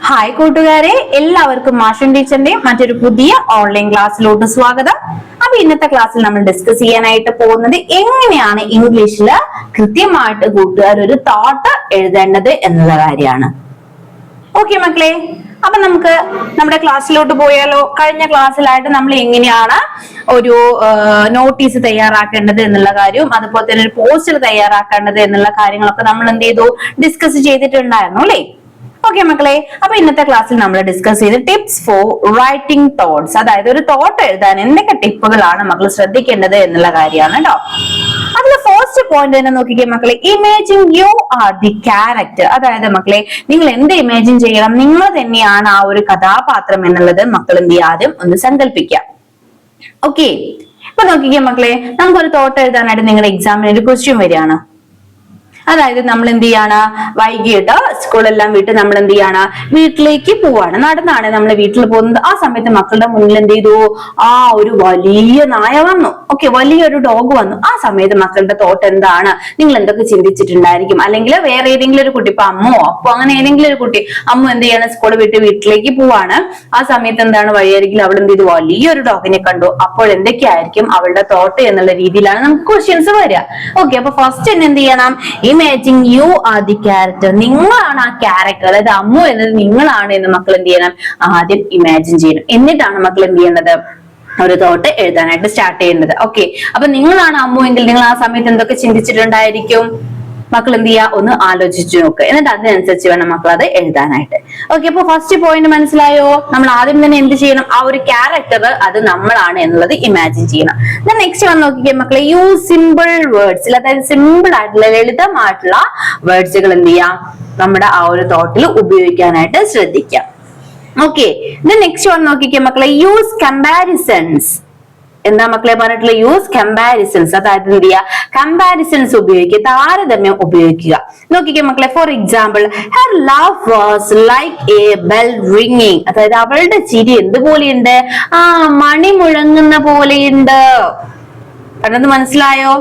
Hi കൂട്ടുകാരെ, എല്ലാവർക്കും മാഷൻ ടീച്ചറിന്റെ മറ്റൊരു പുതിയ ഓൺലൈൻ ക്ലാസ്സിലോട്ട് സ്വാഗതം. അപ്പൊ ഇന്നത്തെ ക്ലാസ്സിൽ നമ്മൾ ഡിസ്കസ് ചെയ്യാനായിട്ട് പോകുന്നത് എങ്ങനെയാണ് ഇംഗ്ലീഷിൽ കൃത്യമായിട്ട് കൂട്ടുകാർ ഒരു തോട്ട് എഴുതേണ്ടത് എന്നുള്ള കാര്യമാണ്. ഓക്കെ മക്കളെ, അപ്പൊ നമുക്ക് നമ്മുടെ ക്ലാസ്സിലോട്ട് പോയാലോ. കഴിഞ്ഞ ക്ലാസ്സിലായിട്ട് നമ്മൾ എങ്ങനെയാണ് ഒരു നോട്ടീസ് തയ്യാറാക്കേണ്ടത് എന്നുള്ള കാര്യവും അതുപോലെ തന്നെ ഒരു പോസ്റ്റർ തയ്യാറാക്കേണ്ടത് എന്നുള്ള കാര്യങ്ങളൊക്കെ നമ്മൾ എന്ത് ചെയ്തു, ഡിസ്കസ് ചെയ്തിട്ടുണ്ടായിരുന്നു അല്ലെ. ഓക്കെ മക്കളെ, അപ്പൊ ഇന്നത്തെ ക്ലാസ്സിൽ നമ്മൾ ഡിസ്കസ് ചെയ്ത് ടിപ്സ് ഫോർ റൈറ്റിംഗ് തോട്ട്സ്, അതായത് ഒരു തോട്ട് എഴുതാൻ എന്തൊക്കെ ടിപ്പുകളാണ് മക്കൾ ശ്രദ്ധിക്കേണ്ടത് എന്നുള്ള കാര്യമാണ് കേട്ടോ. അതിൽ ഫസ്റ്റ് പോയിന്റ് തന്നെ നോക്കിക്കേ മക്കളെ, imaging you are the character. അതായത് മക്കളെ, നിങ്ങൾ എന്ത് ഇമേജിൻ ചെയ്യണം, നിങ്ങൾ തന്നെയാണ് ആ ഒരു കഥാപാത്രം എന്നുള്ളത് മക്കൾ എന്ത് ചെയ്യുക, ആദ്യം ഒന്ന് സങ്കല്പിക്കാം. ഓക്കെ, ഇപ്പൊ നോക്കിക്കേ മക്കളെ, നമുക്കൊരു തോട്ട് എഴുതാനായിട്ട് നിങ്ങളുടെ എക്സാമിന് ഒരു ക്വസ്റ്റ്യൻ വരികയാണ്. അതായത് നമ്മൾ എന്ത് ചെയ്യാണ്, വൈകിട്ട് സ്കൂളെല്ലാം വിട്ട് നമ്മൾ എന്ത് ചെയ്യാണ്, വീട്ടിലേക്ക് പോവാണ്. നടന്നാണ് നമ്മൾ വീട്ടിൽ പോകുന്നത്. ആ സമയത്ത് മക്കളുടെ മുന്നിൽ എന്ത് ചെയ്തു, ആ ഒരു വലിയ നായ വന്നു. ഓക്കെ, വലിയൊരു ഡോഗ് വന്നു. ആ സമയത്ത് മക്കളുടെ തോട്ട് എന്താണ്, നിങ്ങൾ എന്തൊക്കെ ചിന്തിച്ചിട്ടുണ്ടായിരിക്കും. അല്ലെങ്കിൽ വേറെ ഏതെങ്കിലും ഒരു കുട്ടി, ഇപ്പൊ അമ്മോ അപ്പൊ അങ്ങനെ ഏതെങ്കിലും ഒരു കുട്ടി, അമ്മ എന്ത് ചെയ്യണം, സ്കൂൾ വിട്ട് വീട്ടിലേക്ക് പോവാണ്. ആ സമയത്ത് എന്താണ്, വഴിയരികിൽ അവൾ എന്ത് ചെയ്തു, വലിയൊരു ഡോഗിനെ കണ്ടു. അപ്പോൾ എന്തൊക്കെയായിരിക്കും അവളുടെ തോട്ട് എന്നുള്ള രീതിയിലാണ് നമുക്ക് ക്വസ്റ്റ്യൻസ് വരിക. ഓക്കെ, അപ്പൊ ഫസ്റ്റ് തന്നെ എന്ത് ചെയ്യണം, imaging you are the character. നിങ്ങളാണ് ആ ക്യാരക്ടർ, അതായത് അമ്മു എന്നത് നിങ്ങളാണ് എന്ന് മക്കൾ എന്ത് ചെയ്യണം, ആദ്യം ഇമാജിൻ ചെയ്യണം. എന്നിട്ടാണ് മക്കൾ എന്ത് ചെയ്യേണ്ടത്, ഒരു തോട്ട് എഴുതാനായിട്ട് സ്റ്റാർട്ട് ചെയ്യേണ്ടത്. ഓക്കെ, അപ്പൊ നിങ്ങളാണ് അമ്മു എങ്കിൽ നിങ്ങൾ ആ സമയത്ത് എന്തൊക്കെ ചിന്തിച്ചിട്ടുണ്ടായിരിക്കും, മക്കൾ എന്ത് ചെയ്യുക, ഒന്ന് ആലോചിച്ചു നോക്കുക. എന്നിട്ട് അതിനനുസരിച്ച് വേണം മക്കൾ അത് എഴുതാനായിട്ട്. ഓക്കെ, അപ്പൊ ഫസ്റ്റ് പോയിന്റ് മനസ്സിലായോ. നമ്മൾ ആദ്യം തന്നെ എന്ത് ചെയ്യണം, ആ ഒരു ക്യാരക്ടർ അത് നമ്മളാണ് എന്നുള്ളത് ഇമാജിൻ ചെയ്യണം. നെക്സ്റ്റ് വന്ന് നോക്കിക്കേ മക്കളെ, യൂസ് സിമ്പിൾ വേർഡ്സ്. അതായത് സിമ്പിൾ ആയിട്ടുള്ള ലളിതമായിട്ടുള്ള വേർഡ്സുകൾ എന്ത് ചെയ്യാം, നമ്മുടെ ആ ഒരു തോട്ടിൽ ഉപയോഗിക്കാനായിട്ട് ശ്രദ്ധിക്കാം. ഓക്കെ, നെക്സ്റ്റ് വന്ന് നോക്കിക്കേ മക്കളെ, യൂസ് കമ്പാരിസൺസ്. എന്താ മക്കളെ പറഞ്ഞിട്ടുള്ള, യൂസ് കമ്പാരിസൺസ്. അതായത് എന്ത് ചെയ്യുക, കമ്പാരിസൺസ് ഉപയോഗിക്കുക, താരതമ്യം ഉപയോഗിക്കുക. നോക്കിക്കേ മക്കളെ, for example, her love was like A bell ringing. അതായത് അവളുടെ ചിരി എന്തുപോലെയുണ്ട്, ആ മണി മുഴങ്ങുന്ന പോലെയുണ്ട്. കണ്ടത് മനസ്സിലായോ.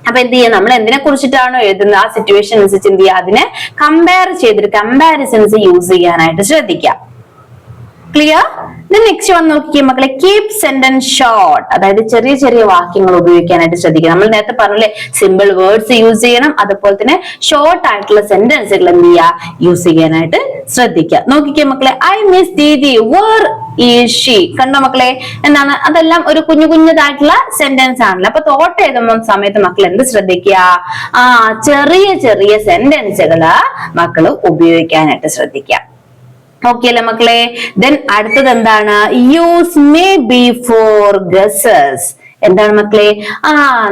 അപ്പൊ എന്ത് ചെയ്യാം, നമ്മൾ എന്തിനെ കുറിച്ചിട്ടാണോ എഴുതുന്നത് ആ സിറ്റുവേഷൻ അനുസരിച്ച് എന്ത് ചെയ്യുക, അതിനെ കമ്പയർ ചെയ്തിട്ട് കമ്പാരിസൺസ് യൂസ് ചെയ്യാനായിട്ട് ശ്രദ്ധിക്കാം. ക്ലിയർ. നെക്സ്റ്റ് വന്ന് നോക്കിയേ മക്കളെ, കീപ് സെന്റൻസ് ഷോർട്ട്. അതായത് ചെറിയ ചെറിയ വാക്യങ്ങൾ ഉപയോഗിക്കാനായിട്ട് ശ്രദ്ധിക്കുക. നമ്മൾ നേരത്തെ പറഞ്ഞില്ലേ, സിമ്പിൾ വേർഡ്സ് യൂസ് ചെയ്യണം, അതുപോലെ തന്നെ ഷോർട്ട് ആയിട്ടുള്ള സെന്റൻസുകൾ എന്ത് ചെയ്യുക, യൂസ് ചെയ്യാനായിട്ട് ശ്രദ്ധിക്കുക. നോക്കിക്കേ മക്കളെ, I miss didi, where is she. കണ്ടോ മക്കളെ, എന്താണ്, അതെല്ലാം ഒരു കുഞ്ഞു കുഞ്ഞതായിട്ടുള്ള സെന്റൻസ് ആണല്ലോ. അപ്പൊ തോട്ട് എഴുതുന്ന സമയത്ത് മക്കൾ എന്ത് ശ്രദ്ധിക്കുക, ആ ചെറിയ ചെറിയ സെന്റൻസുകള് മക്കൾ ഉപയോഗിക്കാനായിട്ട് ശ്രദ്ധിക്കുക. ഓക്കെ അല്ലേ മക്കളെ. ദെൻ അടുത്തത് എന്താണ്, use may be for guesses. എന്താണ് മക്കളെ,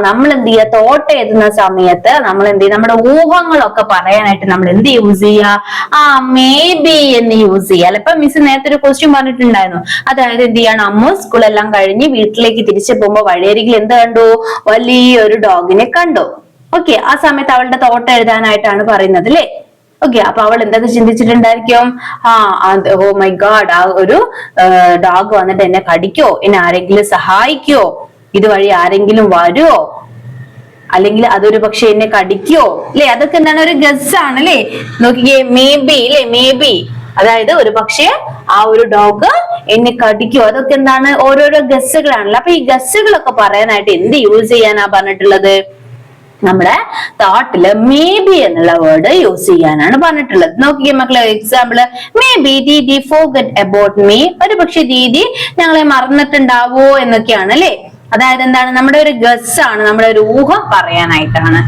നമ്മൾ എന്ത് ചെയ്യുക, തോട്ട് എഴുതുന്ന സമയത്ത് നമ്മൾ എന്ത് ചെയ്യുക, നമ്മുടെ ഊഹങ്ങളൊക്കെ പറയാനായിട്ട് നമ്മൾ എന്ത് യൂസ് ചെയ്യുക, മേ ബി എന്ന് യൂസ് ചെയ്യുക. ഇപ്പൊ മിസ് നേരത്തെ ഒരു ക്വസ്റ്റ്യൻ പറഞ്ഞിട്ടുണ്ടായിരുന്നു. അതായത് എന്ത് ചെയ്യണം, അമ്മ സ്കൂളെല്ലാം കഴിഞ്ഞ് വീട്ടിലേക്ക് തിരിച്ചു പോകുമ്പോ വഴിയരികിൽ എന്ത് കണ്ടു, വലിയൊരു ഡോഗിനെ കണ്ടു. ഓക്കെ, ആ സമയത്ത് അവളുടെ തോട്ട് എഴുതാനായിട്ടാണ് പറയുന്നത് അല്ലെ. ഓക്കെ, അപ്പൊ അവൾ എന്തൊക്കെ ചിന്തിച്ചിട്ടുണ്ടായിരിക്കും, ഓ മൈ ഗാഡ്, ആ ഒരു ഡോഗ് വന്നിട്ട് എന്നെ കടിക്കോ, എന്നെ ആരെങ്കിലും സഹായിക്കോ, ഇതുവഴി ആരെങ്കിലും വരുമോ, അല്ലെങ്കിൽ അതൊരു പക്ഷെ എന്നെ കടിക്കോ അല്ലെ. അതൊക്കെ എന്താണ്, ഒരു ഗസ് ആണ് അല്ലെ. നോക്കിക്കേ, മേ ബി അല്ലെ, മേ ബി, അതായത് ഒരു പക്ഷെ ആ ഒരു ഡോഗ് എന്നെ കടിക്കോ, അതൊക്കെ എന്താണ്, ഓരോരോ ഗസ്സുകളാണല്ലോ. അപ്പൊ ഈ ഗസ്സുകളൊക്കെ പറയാനായിട്ട് എന്ത് യൂസ് ചെയ്യാനാ പറഞ്ഞിട്ടുള്ളത്, നമ്മുടെ തോട്ടില് മേ ബി എന്നുള്ള വേർഡ് യൂസ് ചെയ്യാനാണ് പറഞ്ഞിട്ടുള്ളത്. നോക്കിയേ മക്കളെ, example, may be Didi forget about me. ഒരു പക്ഷെ ദീദി ഞങ്ങളെ മറന്നിട്ടുണ്ടാവോ എന്നൊക്കെയാണ് അല്ലെ. അതായത് എന്താണ്, നമ്മുടെ ഒരു ഗസ് ആണ്, നമ്മുടെ ഒരു ഊഹം പറയാനായിട്ടാണ്.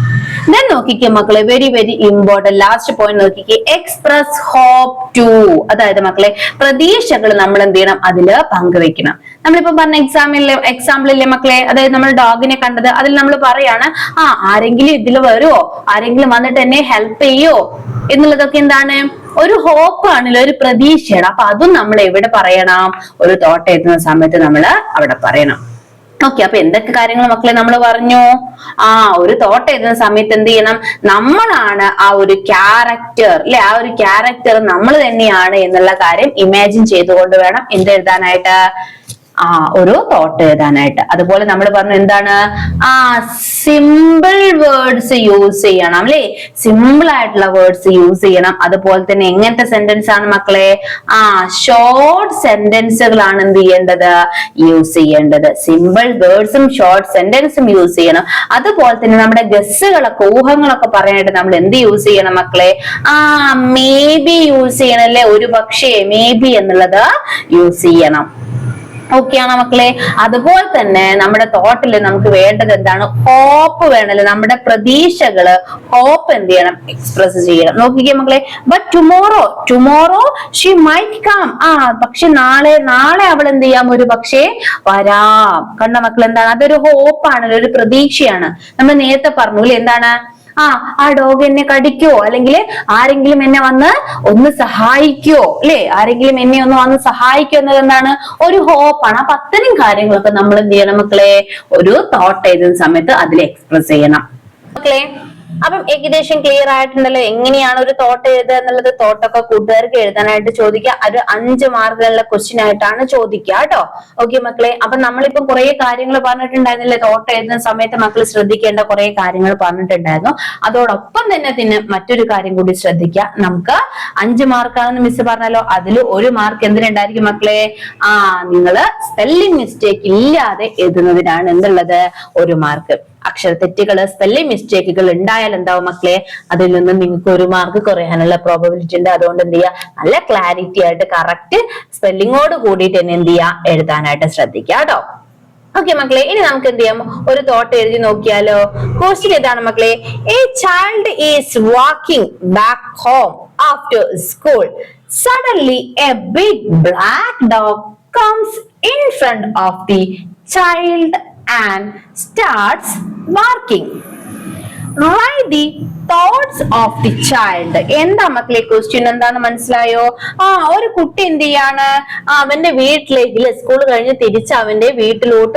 ദെൻ നോക്കിക്കേ മക്കളെ, very very important last point നോക്കിക്കേ, എക്സ്പ്രസ് ഹോപ്പ് ടു. അതായത് മക്കളെ, പ്രതീക്ഷകൾ നമ്മൾ എന്ത് ചെയ്യണം, അതില് പങ്കുവെക്കണം. നമ്മളിപ്പോ പറഞ്ഞ എക്സാമ്പിളില്ലേ മക്കളെ, അതായത് നമ്മൾ ഡോഗിനെ കണ്ടത്, അതിൽ നമ്മൾ പറയാണ്, ആരെങ്കിലും ഇതിൽ വരുമോ, ആരെങ്കിലും വന്നിട്ട് എന്നെ ഹെൽപ്പ് ചെയ്യോ എന്നുള്ളതൊക്കെ എന്താണ്, ഒരു ഹോപ്പ് ആണല്ലോ, ഒരു പ്രതീക്ഷയാണ്. അപ്പൊ അതും നമ്മൾ എവിടെ പറയണം, ഒരു തോട്ട് എഴുതുന്ന സമയത്ത് നമ്മൾ അവിടെ പറയണം. ഓക്കെ, അപ്പൊ എന്തൊക്കെ കാര്യങ്ങൾ മക്കളെ നമ്മൾ പറഞ്ഞു, ഒരു തോട്ട് എഴുതുന്ന സമയത്ത് എന്ത് ചെയ്യണം, നമ്മളാണ് ആ ഒരു ക്യാരക്ടർ അല്ലെ, ആ ഒരു ക്യാരക്ടർ നമ്മൾ തന്നെയാണ് എന്നുള്ള കാര്യം ഇമാജിൻ ചെയ്തുകൊണ്ട് വേണം എന്ത് എഴുതാനായിട്ട്, ഒരു തോട്ട് എഴുതാനായിട്ട്. അതുപോലെ നമ്മൾ പറഞ്ഞു എന്താണ് സിമ്പിൾ വേർഡ്സ് യൂസ് ചെയ്യണം അല്ലെ, സിമ്പിൾ ആയിട്ടുള്ള വേർഡ്സ് യൂസ് ചെയ്യണം. അതുപോലെ തന്നെ എങ്ങനത്തെ സെന്റൻസ് ആണ് മക്കളെ, ഷോർട്ട് സെന്റൻസുകളാണ് എന്ത് ചെയ്യേണ്ടത്, യൂസ് ചെയ്യേണ്ടത്. സിമ്പിൾ വേർഡ്സും ഷോർട്ട് സെന്റൻസും യൂസ് ചെയ്യണം. അതുപോലെ തന്നെ നമ്മുടെ ഗസ്സുകളൊക്കെ ഊഹങ്ങളൊക്കെ പറയാനായിട്ട് നമ്മൾ എന്ത് യൂസ് ചെയ്യണം മക്കളെ, മേ ബി യൂസ് ചെയ്യണം അല്ലെ, ഒരു പക്ഷേ മേ ബി എന്നുള്ളത് യൂസ് ചെയ്യണം. ഓക്കെ ആണോ മക്കളെ? അതുപോലെ തന്നെ നമ്മുടെ തോട്ടിൽ നമുക്ക് വേണ്ടത് എന്താണ്, ഹോപ്പ് വേണമല്ലോ. നമ്മുടെ പ്രതീക്ഷകള്, ഹോപ്പ് എന്ത് ചെയ്യണം, എക്സ്പ്രസ് ചെയ്യണം. നോക്കിക്കേ മക്കളെ, but tomorrow she might come. പക്ഷെ നാളെ അവൾ എന്ത് ചെയ്യാം, ഒരു പക്ഷേ വരാം. കണ്ട മക്കൾ, എന്താണ്, അതൊരു ഹോപ്പാണല്ലോ, ഒരു പ്രതീക്ഷയാണ്. നമ്മൾ നേരത്തെ പറഞ്ഞു അല്ലെ, എന്താണ്, ആ ഡോഗ് എന്നെ കടിക്കോ, അല്ലെങ്കിൽ ആരെങ്കിലും എന്നെ വന്ന് ഒന്ന് സഹായിക്കോ അല്ലെ, ആരെങ്കിലും എന്നെ ഒന്ന് വന്ന് സഹായിക്കോ എന്നത് എന്താണ്, ഒരു ഹോപ്പാണ്. അപ്പൊ അത്തരം കാര്യങ്ങളൊക്കെ നമ്മൾ എന്ത് ചെയ്യണം മക്കളെ, ഒരു തോട്ട് എഴുതുന്ന സമയത്ത് അതിൽ എക്സ്പ്രസ് ചെയ്യണം മക്കളെ. അപ്പം ഏകദേശം ക്ലിയർ ആയിട്ടുണ്ടല്ലോ എങ്ങനെയാണ് ഒരു തോട്ട് എഴുതുക എന്നുള്ളത്. തോട്ടൊക്കെ കൂട്ടുകാർക്ക് എഴുതാനായിട്ട് ചോദിക്കുക. അത് 5 മാർക്കുകളുടെ ക്വസ്റ്റ്യൻ ആയിട്ടാണ് ചോദിക്കുക കേട്ടോ. ഓക്കെ മക്കളെ, അപ്പൊ നമ്മളിപ്പോ കുറെ കാര്യങ്ങൾ പറഞ്ഞിട്ടുണ്ടായിരുന്നില്ലേ, തോട്ട് എഴുതുന്ന സമയത്ത് മക്കൾ ശ്രദ്ധിക്കേണ്ട കുറെ കാര്യങ്ങൾ പറഞ്ഞിട്ടുണ്ടായിരുന്നു. അതോടൊപ്പം തന്നെ മറ്റൊരു കാര്യം കൂടി ശ്രദ്ധിക്കുക. നമുക്ക് 5 മാർക്കാണെന്ന് മിസ് പറഞ്ഞല്ലോ, അതിൽ 1 മാർക്ക് എന്തിനുണ്ടായിരിക്കും മക്കളെ, നിങ്ങള് സ്പെല്ലിംഗ് മിസ്റ്റേക്ക് ഇല്ലാതെ എഴുതുന്നതിനാണ് എന്തുള്ളത്, 1 മാർക്ക്. അക്ഷരത്തെറ്റുകള്, സ്പെല്ലിംഗ് മിസ്റ്റേക്കുകൾ ഉണ്ടായാൽ എന്താവും മക്കളെ, അതിൽ നിന്ന് നിങ്ങൾക്ക് 1 മാർക്ക് കുറയാനുള്ള പ്രോബബിലിറ്റി ഉണ്ട്. അതുകൊണ്ട് എന്ത് ചെയ്യുക, നല്ല ക്ലാരിറ്റി ആയിട്ട് കറക്റ്റ് സ്പെല്ലിങ്ങോട് കൂടിയിട്ട് തന്നെ എന്ത് ചെയ്യുക, എഴുതാനായിട്ട് ശ്രദ്ധിക്കുക കേട്ടോ. ഓക്കെ മക്കളെ, ഇനി നമുക്ക് എന്ത് ചെയ്യാം, ഒരു തോട്ട് എഴുതി നോക്കിയാലോ. ക്വസ്റ്റ്യൻ ഇതാണ് മക്കളെ, a child is walking back home after school. Suddenly a big black dog comes in front of the child and starts barking. Write the thoughts of the child. എന്താ മക്കളെ ക്വസ്റ്റ്യൻ, എന്താന്ന് മനസ്സിലായോ? ഒരു കുട്ടി എന്ത് ചെയ്യാണ്, അവന്റെ വീട്ടിലേക്ക്, സ്കൂൾ കഴിഞ്ഞ് തിരിച്ച് അവന്റെ വീട്ടിലോട്ട്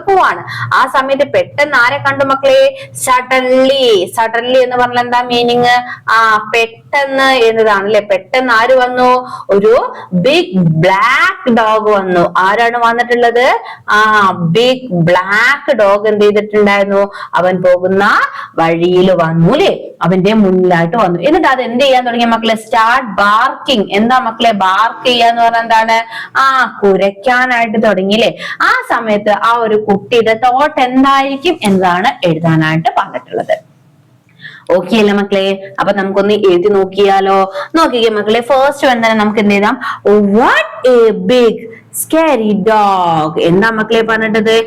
പോവാണ് ആ സമയത്ത് പെട്ടെന്ന് ആരെ കണ്ടു മക്കളെ, സഡൻലി എന്ന് പറഞ്ഞാൽ എന്താ മീനിങ്, പെട്ടെന്ന് എന്നതാണ് അല്ലെ. പെട്ടെന്ന് ആര് വന്നു, ഒരു ബിഗ് ബ്ലാക്ക് ഡോഗ് വന്നു. ആരാണ് വന്നിട്ടുള്ളത്, ബിഗ് ബ്ലാക്ക് ഡോഗ് എന്ത് ചെയ്തിട്ടുണ്ടായിരുന്നു, അവൻ പോകുന്ന വഴിയിൽ വന്നു അല്ലെ, അവന്റെ മുന്നിലായിട്ട് വന്നു. എന്നിട്ട് അത് എന്ത് ചെയ്യാൻ തുടങ്ങിയ മക്കളെ, സ്റ്റാർട്ട് ബാർക്കിംഗ്. എന്താ മക്കളെ, ബാർക്ക് ചെയ്യാന്ന് പറഞ്ഞാൽ എന്താണ്, കുരയ്ക്കാനായിട്ട് തുടങ്ങിയില്ലേ. ആ സമയത്ത് ആ ഒരു കുട്ടിയുടെ തോട്ട് എന്തായിരിക്കും എന്നതാണ് എഴുതാനായിട്ട് പറഞ്ഞിട്ടുള്ളത്. ഓക്കെ അല്ലേ മക്കളെ? അപ്പൊ നമുക്കൊന്ന് എഴുതി നോക്കിയാലോ. നോക്കിക്കേ മക്കളെ, ഫസ്റ്റ് വൺ തന്നെ നമുക്ക് എന്ത് ചെയ്താം, what a big scary dog. എന്താ മക്കളെ പറഞ്ഞിട്ടത്,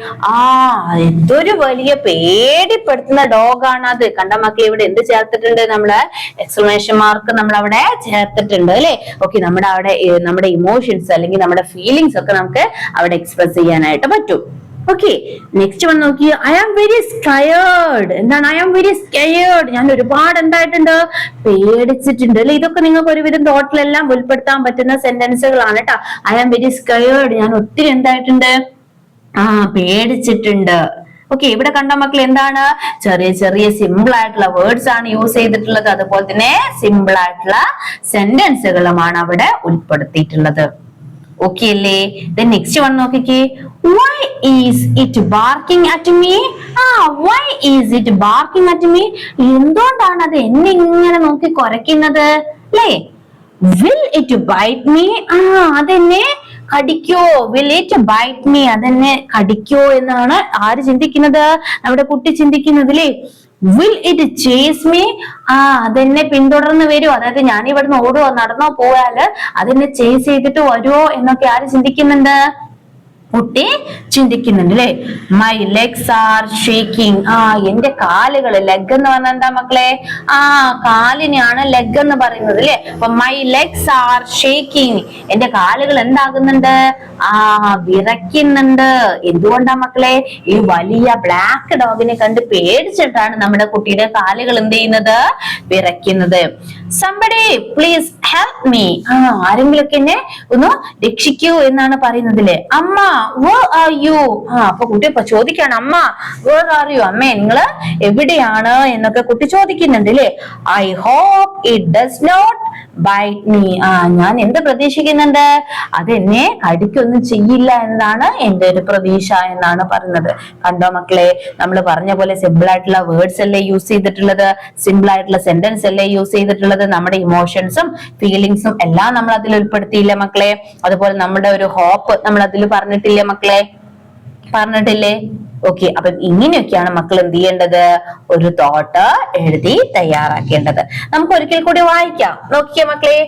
എന്തൊരു വലിയ പേടിപ്പെടുത്തുന്ന ഡോഗാണ് അത്. കണ്ട മക്കളെ, ഇവിടെ എന്ത് ചേർത്തിട്ടുണ്ട്, നമ്മള് എക്സ്ക്ലമേഷൻ മാർക്ക് നമ്മൾ അവിടെ ചേർത്തിട്ടുണ്ട് അല്ലെ. ഓക്കെ, നമ്മുടെ ഇമോഷൻസ് അല്ലെങ്കിൽ നമ്മുടെ ഫീലിങ്സ് ഒക്കെ നമുക്ക് അവിടെ എക്സ്പ്രസ് ചെയ്യാനായിട്ട് പറ്റും. ഓക്കെ, നെക്സ്റ്റ് വൺ നോക്കി, ഐ ആം വെരി സ്കയേർഡ്. എന്താണ് ഐ ആം വെരി സ്കയേർഡ്, ഞാൻ ഒരുപാട് എന്തായിട്ടുണ്ട്, പേടിച്ചിട്ടുണ്ട് അല്ലെ. ഇതൊക്കെ നിങ്ങൾക്ക് ഒരുവിധം തോട്ടിലെല്ലാം ഉൾപ്പെടുത്താൻ പറ്റുന്ന സെന്റൻസുകളാണ് കേട്ടോ. ഐ ആം വെരി സ്കയേർഡ്, ഞാൻ ഒത്തിരി എന്തായിട്ടുണ്ട്, പേടിച്ചിട്ടുണ്ട്. ഓക്കെ, ഇവിടെ കണ്ട മക്കൾ എന്താണ്, ചെറിയ സിമ്പിൾ ആയിട്ടുള്ള വേർഡ്സ് ആണ് യൂസ് ചെയ്തിട്ടുള്ളത്. അതുപോലെ തന്നെ സിമ്പിൾ ആയിട്ടുള്ള സെന്റൻസുകളുമാണ് അവിടെ ഉൾപ്പെടുത്തിയിട്ടുള്ളത്. ഓക്കെ അല്ലേ? നെക്സ്റ്റ് വൺ നോക്കിക്കേ, why is it barking at me? Why is it barking at me? എന്തുകൊണ്ടാണ് അത് എന്നെ ഇങ്ങനെ നോക്കി കുരയ്ക്കുന്നത് അല്ലേ? will it bite me? അതെന്നെ കടിക്കോ? will it bite me? അതെന്നെ കടിക്കോ എന്നാണ് ആര് ചിന്തിക്കുന്നത്, നമ്മുടെ കുട്ടി ചിന്തിക്കുന്നത് അല്ലേ. will it chase me? അതെന്നെ പിന്തുടർന്ന് വരുമോ, അതായത് ഞാൻ ഇവിടുന്ന് ഓടുവോ നടന്നോ പോയാല് അതെന്നെ ചേസ് ചെയ്തിട്ട് വരുമോ എന്നൊക്കെ ആര് ചിന്തിക്കുന്നുണ്ട്, കുട്ടി ചിന്തിക്കുന്നുണ്ട് അല്ലെ. My legs R shaking. എന്റെ കാലുകൾ, ലെഗ് എന്ന് പറഞ്ഞാൽ എന്താ മക്കളെ, കാലിനെയാണ് ലെഗ് എന്ന് പറയുന്നത് അല്ലെ. അപ്പൊ മൈ ലെഗ്സ് ആർ ഷേക്കിംഗ്, എന്റെ കാലുകൾ എന്താകുന്നുണ്ട്, വിറയ്ക്കുന്നുണ്ട്. എന്തുകൊണ്ടാ മക്കളെ, ഈ വലിയ ബ്ലാക്ക് ഡോഗിനെ കണ്ട് പേടിച്ചിട്ടാണ് നമ്മുടെ കുട്ടിയുടെ കാലുകൾ എന്ത് ചെയ്യുന്നത്, വിറയ്ക്കുന്നത്. somebody please help me. ആരെങ്കിലൊക്കെ എന്നെ ഒന്ന് രക്ഷിക്കൂ എന്നാണ് പറയുന്നത് അല്ലേ. അമ്മ where are you? അപ്പൊ കുട്ടി ഇപ്പൊ ചോദിക്കാണ്, അമ്മ where are you? അമ്മേ നിങ്ങള് എവിടെയാണ് എന്നൊക്കെ കുട്ടി ചോദിക്കുന്നുണ്ട് അല്ലേ. I hope it does not bite me. ഞാൻ എന്ത് പ്രതീക്ഷിക്കുന്നുണ്ട്, അതെന്നെ കടിക്കൊന്നും ചെയ്യില്ല എന്നതാണ് എന്റെ ഒരു പ്രതീക്ഷ എന്നാണ് പറയുന്നത്. കണ്ടോ മക്കളെ, നമ്മൾ പറഞ്ഞ പോലെ സിമ്പിൾ ആയിട്ടുള്ള വേർഡ്സ് അല്ലേ യൂസ് ചെയ്തിട്ടുള്ളത്, സിമ്പിൾ ആയിട്ടുള്ള സെന്റൻസ് അല്ലേ യൂസ് ചെയ്തിട്ടുള്ളത്. നമ്മുടെ ഇമോഷൻസും ഫീലിങ്സും എല്ലാം നമ്മൾ അതിൽ ഉൾപ്പെടുത്തിയില്ലേ മക്കളെ. അതുപോലെ നമ്മുടെ ഒരു ഹോപ്പ് നമ്മൾ അതിൽ പറഞ്ഞിട്ടില്ലേ മക്കളെ, പറഞ്ഞിട്ടില്ലേ? ഓക്കെ, അപ്പൊ ഇങ്ങനെയൊക്കെയാണ് മക്കൾ എന്ത് ചെയ്യേണ്ടത്, ഒരു തോട്ട് എഴുതി തയ്യാറാക്കേണ്ടത്. നമുക്ക് ഒരിക്കൽ കൂടി വായിക്കാം. നോക്കിയേ മക്കളെ.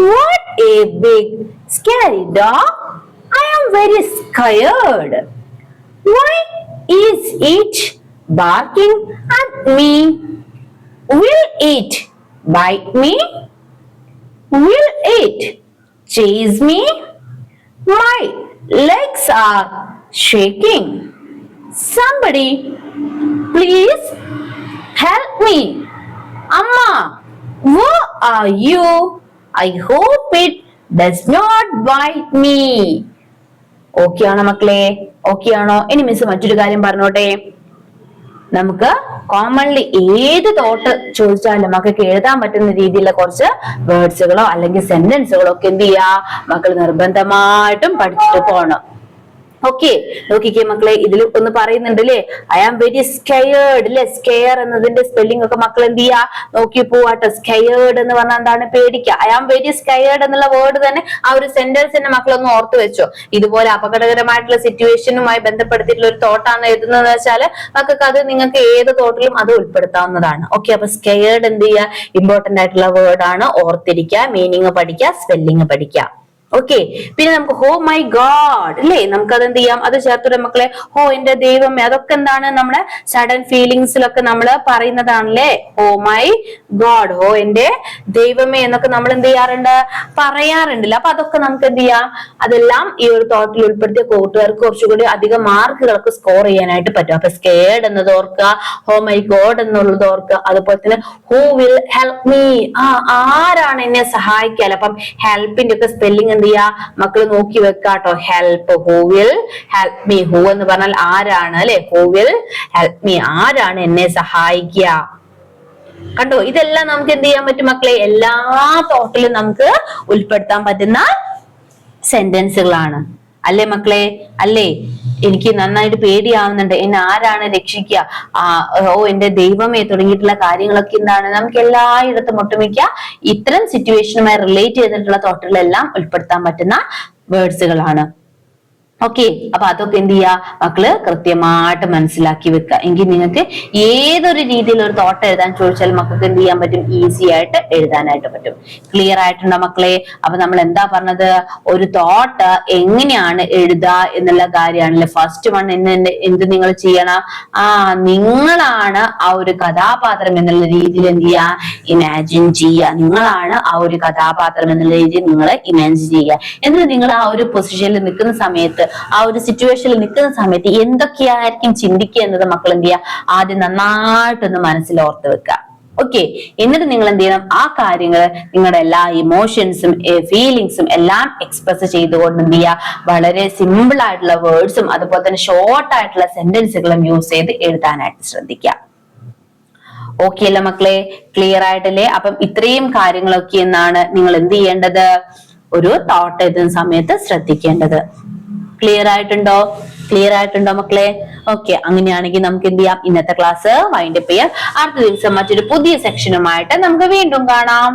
What a big scary dog. I am very scared. Why is it barking at me? Will it bite me? Will it chase me? My legs are shaking. Somebody please help me. Amma, where are you? I hope it does not bite me. Okay ആണോ മക്കളെ? Okay ആണോ? ഇനി miss മറ്റൊരു കാര്യം പറഞ്ഞോട്ടെ. നമുക്ക് commonly ഏത് thought ചോദിച്ചാലും മക്കൾക്ക് എഴുതാൻ പറ്റുന്ന രീതിയിലുള്ള കുറച്ച് വേർഡ്സുകളോ അല്ലെങ്കിൽ സെന്റൻസുകളോ ഒക്കെ എന്ത് ചെയ്യാ, മക്കൾ നിർബന്ധമായിട്ടും പഠിച്ചിട്ട് പോകണം. ഓക്കെ, നോക്കിക്കേ മക്കളെ, ഇതിൽ ഒന്ന് പറയുന്നുണ്ട് അല്ലേ, ഐ ആം വെരി സ്കെയർഡ് അല്ലെ. സ്കെയർ എന്നതിന്റെ സ്പെല്ലിംഗ് ഒക്കെ മക്കൾ എന്ത് ചെയ്യാ, നോക്കി പോവാട്ടോ. സ്കെയർഡ് എന്ന് പറഞ്ഞാൽ എന്താണ്, പേടിക്കുക. ഐ ആം വെരി സ്കെയർഡ് എന്നുള്ള വേർഡ് തന്നെ ആ ഒരു സെന്റൻസ് തന്നെ മക്കളൊന്ന് ഓർത്ത് വെച്ചോ. ഇതുപോലെ അപകടകരമായിട്ടുള്ള സിറ്റുവേഷനുമായി ബന്ധപ്പെടുത്തിയിട്ടുള്ള ഒരു തോട്ടാണ് എഴുതുന്നത് വെച്ചാൽ മക്കൾക്ക് അത് നിങ്ങൾക്ക് ഏത് തോട്ടിലും അത് ഉൾപ്പെടുത്താവുന്നതാണ്. ഓക്കെ, അപ്പൊ സ്കെയർഡ് എന്ത് ചെയ്യുക, ഇമ്പോർട്ടന്റ് ആയിട്ടുള്ള വേർഡ് ആണ്, ഓർത്തിരിക്കുക, മീനിങ് പഠിക്കുക, സ്പെല്ലിംഗ് പഠിക്കുക. ഓക്കെ, പിന്നെ നമുക്ക് ഹോ മൈ ഗോഡ് അല്ലേ, നമുക്ക് അത് എന്ത് ചെയ്യാം, അത് ചേർത്തുടെ മക്കളെ. ഹോ എന്റെ ദൈവമേ, അതൊക്കെ എന്താണ് നമ്മുടെ സഡൻ ഫീലിങ്സിലൊക്കെ നമ്മൾ പറയുന്നതാണല്ലേ. ഹോ മൈ ഗോഡ്, ഹോ എന്റെ ദൈവമേ എന്നൊക്കെ നമ്മൾ എന്ത് ചെയ്യാറുണ്ട്, പറയാറുണ്ടല്ലോ. അപ്പൊ അതൊക്കെ നമുക്ക് എന്ത് ചെയ്യാം, അതെല്ലാം ഈ ഒരു തോട്ടിൽ ഉൾപ്പെടുത്തിയ കൂട്ടുകാർക്ക് കുറച്ചുകൂടി അധികം മാർക്കുകൾക്ക് സ്കോർ ചെയ്യാനായിട്ട് പറ്റും. അപ്പൊ സ്കേർഡ് എന്നത് ഓർക്കുക, ഹോ മൈ ഗോഡ് എന്നുള്ളത് ഓർക്കുക. അതുപോലെ തന്നെ ഹൂ വിൽ ഹെൽപ്പ് മീ, ആരാണ് എന്നെ സഹായിക്കാൻ. അപ്പം ഹെൽപ്പിന്റെ ഒക്കെ സ്പെല്ലിംഗ് മക്കൾ നോക്കി വെക്കാട്ടോ. Help, who will help me. Who എന്ന് പറഞ്ഞാൽ ആരാണ് അല്ലെ, ഹൂ വിൽ ഹെൽപ്പ് മീ, ആരാണ് എന്നെ സഹായിക്കുക. കണ്ടോ, ഇതെല്ലാം നമുക്ക് എന്ത് ചെയ്യാൻ പറ്റും മക്കളെ, എല്ലാ തോട്ടിലും നമുക്ക് ഉൾപ്പെടുത്താൻ പറ്റുന്ന സെന്റൻസുകളാണ് അല്ലേ മക്കളെ. അല്ലേ, എനിക്ക് നന്നായിട്ട് പേടിയാവുന്നുണ്ട്, എന്നെ ആരാണ് രക്ഷിക്കുക, ഓ എന്റെ ദൈവമേ തുടങ്ങിയിട്ടുള്ള കാര്യങ്ങളൊക്കെ എന്താണ് നമുക്ക് എല്ലായിടത്തും ഒട്ടുമിക്ക ഇത്തരം സിറ്റുവേഷനുമായി റിലേറ്റ് ചെയ്തിട്ടുള്ള തോട്ടുകളെല്ലാം ഉൾപ്പെടുത്താൻ പറ്റുന്ന വേർഡ്സുകളാണ്. ഓക്കെ, അപ്പൊ അതൊക്കെ എന്ത് ചെയ്യാ മക്കള് കൃത്യമായിട്ട് മനസ്സിലാക്കി വെക്കുക. എങ്കിൽ നിങ്ങൾക്ക് ഏതൊരു രീതിയിൽ ഒരു തോട്ട് എഴുതാൻ ചോദിച്ചാൽ മക്കൾക്ക് എന്ത് ചെയ്യാൻ പറ്റും, ഈസി ആയിട്ട് എഴുതാനായിട്ട് പറ്റും. ക്ലിയർ ആയിട്ടുണ്ടോ മക്കളെ? അപ്പൊ നമ്മൾ എന്താ പറഞ്ഞത്, ഒരു തോട്ട് എങ്ങനെയാണ് എഴുതുക എന്നുള്ള കാര്യമാണല്ലേ. ഫസ്റ്റ് വൺ എന്ത് നിങ്ങൾ ചെയ്യണം, നിങ്ങളാണ് ആ ഒരു കഥാപാത്രം എന്നുള്ള രീതിയിൽ എന്ത് ചെയ്യാ, ഇമാജിൻ ചെയ്യുക. നിങ്ങളാണ് ആ ഒരു കഥാപാത്രം എന്നുള്ള രീതിയിൽ നിങ്ങൾ ഇമാജിൻ ചെയ്യുക. എന്നിട്ട് നിങ്ങൾ ആ ഒരു പൊസിഷനിൽ നിൽക്കുന്ന സമയത്ത്, ആ ഒരു സിറ്റുവേഷനിൽ നിൽക്കുന്ന സമയത്ത് എന്തൊക്കെയായിരിക്കും ചിന്തിക്കുക എന്നത് മക്കൾ എന്ത് ചെയ്യുക, ആദ്യം നന്നായിട്ടൊന്ന് മനസ്സിൽ ഓർത്ത് വെക്കുക. ഓക്കെ, എന്നിട്ട് നിങ്ങൾ എന്ത് ചെയ്യണം, ആ കാര്യങ്ങൾ നിങ്ങളുടെ എല്ലാ ഇമോഷൻസും ഫീലിങ്സും എല്ലാം എക്സ്പ്രസ് ചെയ്തുകൊണ്ട് എന്ത് ചെയ്യുക, വളരെ സിമ്പിൾ ആയിട്ടുള്ള വേർഡ്സും അതുപോലെ തന്നെ ഷോർട്ട് ആയിട്ടുള്ള സെന്റൻസുകളും യൂസ് ചെയ്ത് എഴുതാനായിട്ട് ശ്രദ്ധിക്കുക. ഓക്കെ അല്ലേ മക്കളെ? ക്ലിയർ ആയിട്ടല്ലേ? അപ്പം ഇത്രയും കാര്യങ്ങളൊക്കെ എന്നാണ് നിങ്ങൾ എന്ത് ചെയ്യേണ്ടത്, ഒരു തോട്ട് എഴുതുന്ന സമയത്ത് ശ്രദ്ധിക്കേണ്ടത്. ക്ലിയർ ആയിട്ടുണ്ടോ? ക്ലിയർ ആയിട്ടുണ്ടോ മക്കളെ? ഓക്കെ, അങ്ങനെയാണെങ്കിൽ നമുക്ക് എന്ത് ചെയ്യാം, ഇന്നത്തെ ക്ലാസ് വൈൻഡപ്പ് ചെയ്യാം. അടുത്ത ദിവസം മറ്റൊരു പുതിയ സെക്ഷനുമായിട്ട് നമുക്ക് വീണ്ടും കാണാം.